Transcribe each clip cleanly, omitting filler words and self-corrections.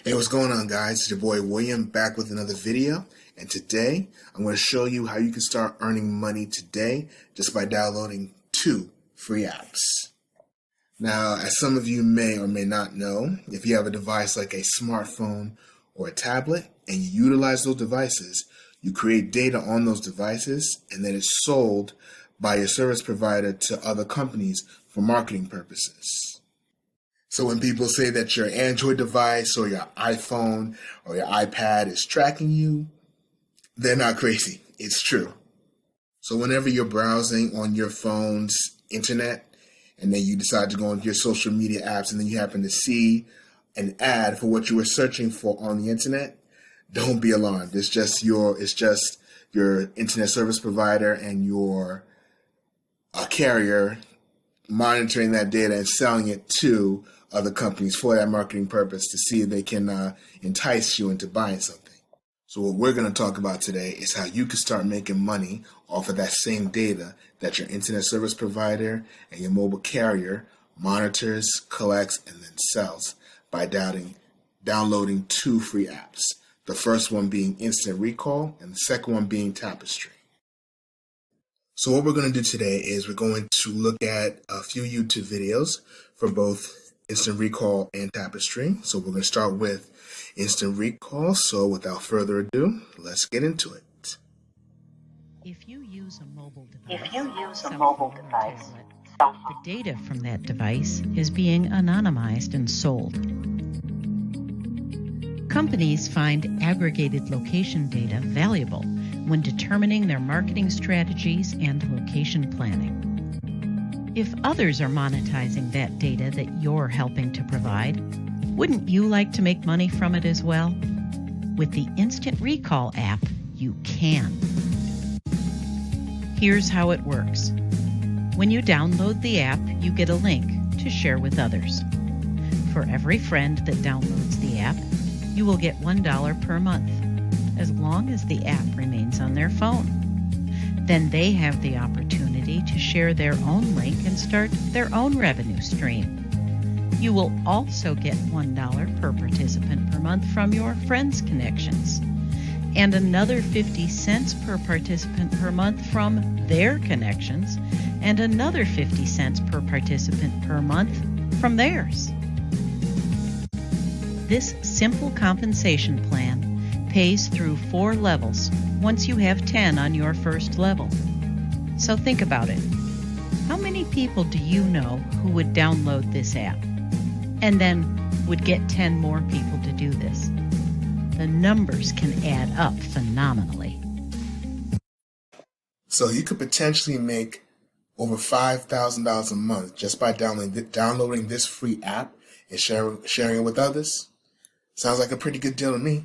Hey, what's going on, guys? It's your boy William back with another video, and today I'm going to show you how you can start earning money today just by downloading 2 free apps. Now, as some of you may or may not know, if you have a device like a smartphone or a tablet and you utilize those devices, you create data on those devices and then it's sold by your service provider to other companies for marketing purposes. So when people say that your Android device or your iPhone or your iPad is tracking you, they're not crazy. It's true. So whenever you're browsing on your phone's internet and then you decide to go into your social media apps and then you happen to see an ad for what you were searching for on the internet, don't be alarmed. It's just your internet service provider and your carrier monitoring that data and selling it to other companies for that marketing purpose to see if they can entice you into buying something. So what we're going to talk about today is how you can start making money off of that same data that your internet service provider and your mobile carrier monitors, collects, and then sells by downloading 2 free apps. The first one being Instant Recall and the second one being Tapestri. So what we're going to do today is we're going to look at a few YouTube videos for both Instant Recall and Tapestri. So we're going to start with Instant Recall. So without further ado, let's get into it. If you use a mobile device, the data from that device is being anonymized and sold. Companies find aggregated location data valuable when determining their marketing strategies and location planning. If others are monetizing that data that you're helping to provide, wouldn't you like to make money from it as well? With the Instant Recall app, you can. Here's how it works. When you download the app, you get a link to share with others. For every friend that downloads the app, you will get $1 per month, as long as the app remains on their phone. Then they have the opportunity to share their own link and start their own revenue stream. You will also get $1 per participant per month from your friends' connections, and another 50 cents per participant per month from their connections, and another 50 cents per participant per month from theirs. This simple compensation plan pays through 4 levels once you have 10 on your first level. So think about it. How many people do you know who would download this app and then would get 10 more people to do this? The numbers can add up phenomenally. So you could potentially make over $5,000 a month just by downloading this free app and sharing it with others. Sounds like a pretty good deal to me.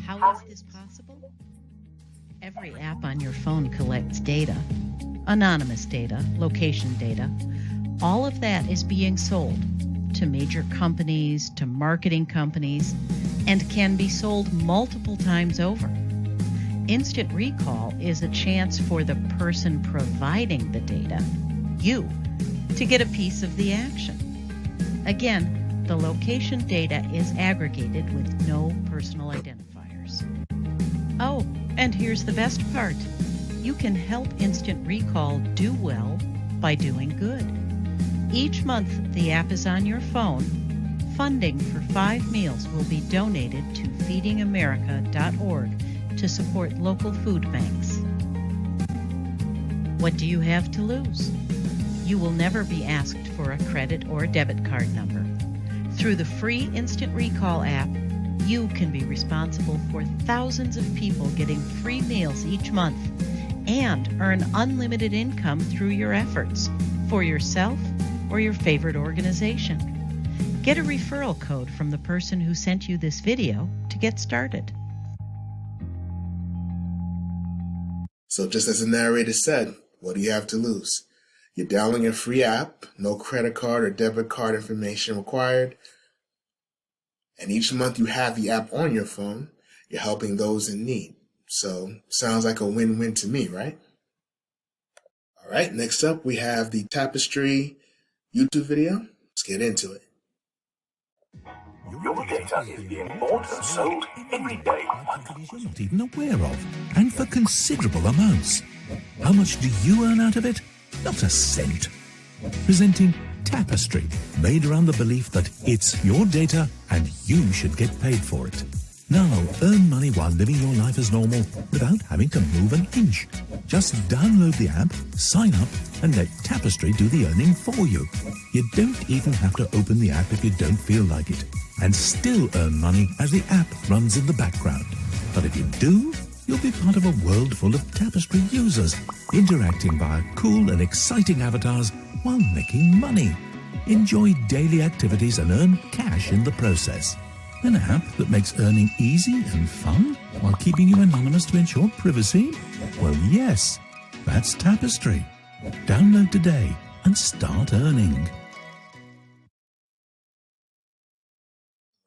How is this possible? Every app on your phone collects data, anonymous data, location data. All of that is being sold to major companies, to marketing companies, and can be sold multiple times over. Instant Recall is a chance for the person providing the data, you, to get a piece of the action. Again, the location data is aggregated with no personal identifiers. Oh, and here's the best part. You can help Instant Recall do well by doing good. Each month the app is on your phone, funding for 5 meals will be donated to feedingamerica.org to support local food banks. What do you have to lose? You will never be asked for a credit or debit card number. Through the free Instant Recall app, you can be responsible for thousands of people getting free meals each month and earn unlimited income through your efforts for yourself or your favorite organization. Get a referral code from the person who sent you this video to get started. So just as the narrator said, what do you have to lose? You're downloading a free app, no credit card or debit card information required. And each month you have the app on your phone, you're helping those in need. So sounds like a win-win to me, right? All right, next up we have the Tapestri YouTube video. Let's get into it. Your data is being bought and sold every day. You're not even aware of, and for considerable amounts. How much do you earn out of it? Not a cent. Presenting Tapestri, made around the belief that it's your data and you should get paid for it. Now earn money while living your life as normal without having to move an inch. Just download the app, sign up, and let Tapestri do the earning for you. You don't even have to open the app if you don't feel like it, and still earn money as the app runs in the background. But if you do, you'll be part of a world full of Tapestri users, interacting via cool and exciting avatars while making money. Enjoy daily activities and earn cash in the process. An app that makes earning easy and fun while keeping you anonymous to ensure privacy? Well, yes, that's Tapestri. Download today and start earning.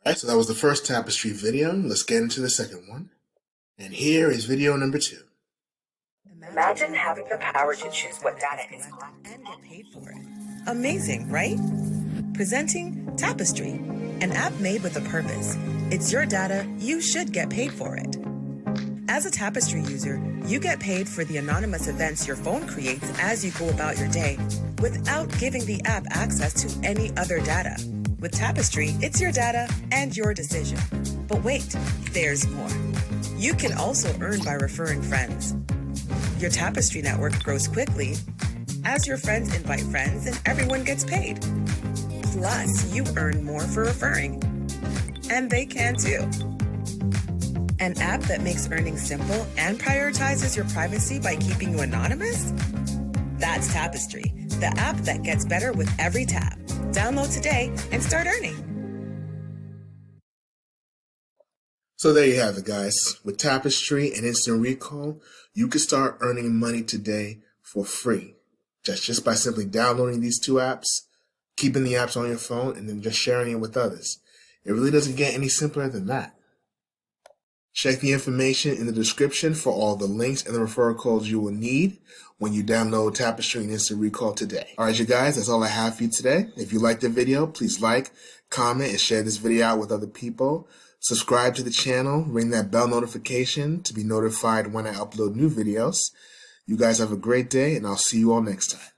Alright, so that was the first Tapestri video. Let's get into the second one. And here is video number 2. Imagine having the power to choose what data is and get paid for it. Amazing, right? Presenting Tapestri, an app made with a purpose. It's your data, you should get paid for it. As a Tapestri user, you get paid for the anonymous events your phone creates as you go about your day without giving the app access to any other data. With Tapestri, it's your data and your decision. But wait, there's more. You can also earn by referring friends. Your Tapestri network grows quickly as your friends invite friends and everyone gets paid. Plus, you earn more for referring. And they can too. An app that makes earning simple and prioritizes your privacy by keeping you anonymous? That's Tapestri, the app that gets better with every tap. Download today and start earning. So there you have it, guys. With Tapestri and Instant Recall, you can start earning money today for free. Just by simply downloading these two apps, keeping the apps on your phone, and then just sharing it with others. It really doesn't get any simpler than that. Check the information in the description for all the links and the referral codes you will need when you download Tapestri and Instant Recall today. Alright, you guys, that's all I have for you today. If you liked the video, please like, comment, and share this video out with other people. Subscribe to the channel, ring that bell notification to be notified when I upload new videos. You guys have a great day, and I'll see you all next time.